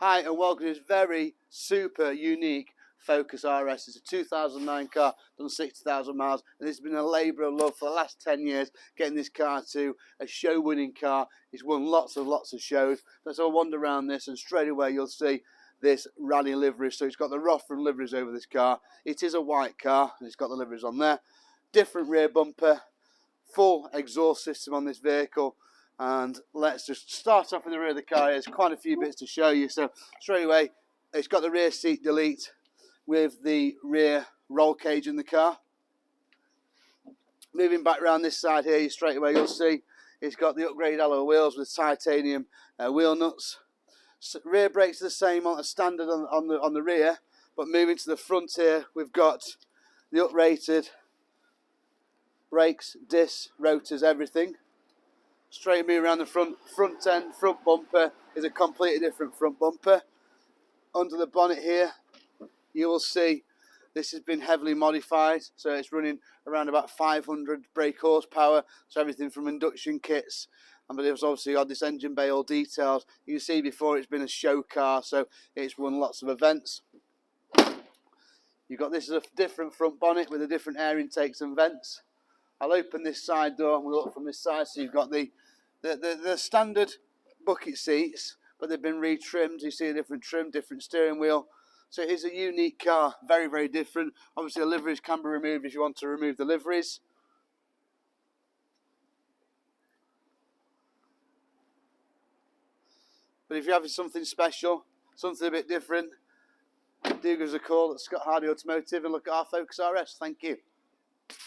Hi and welcome to this very super unique Focus RS. It's a 2009 car, done 60,000 miles, and it's been a labour of love for the last 10 years getting this car to a show winning car. It's won lots of shows. Let's all wander around this and straight away you'll see this rally livery. So it's got the Rotherham liveries over this car. It is a white car and it's got the liveries on there. Different rear bumper, full exhaust system on this vehicle. And let's just start off with the rear of the car. There's quite a few bits to show you. So straight away, it's got the rear seat delete with the rear roll cage in the car. Moving back around this side here, straight away you'll see it's got the upgraded alloy wheels with titanium wheel nuts. So rear brakes are the same on a standard on the rear, but moving to the front here, we've got the uprated brakes, discs, rotors, everything. Straight me around the front end, front bumper is a completely different front bumper. Under the bonnet here, you will see this has been heavily modified, so it's running around about 500 brake horsepower, so everything from induction kits, and it's obviously got this engine bay all detailed. You can see before it's been a show car, so it's won lots of events. You've got this as a different front bonnet with a different air intakes and vents. I'll open this side door and we'll look from this side. So you've got the standard bucket seats, but they've been retrimmed. You see a different trim, different steering wheel. So it is a unique car, very different. Obviously the liveries can be removed if you want to remove the liveries. But if you're having something special, something a bit different, do give us a call at Hardy Automotive and look at our Focus RS. Thank you.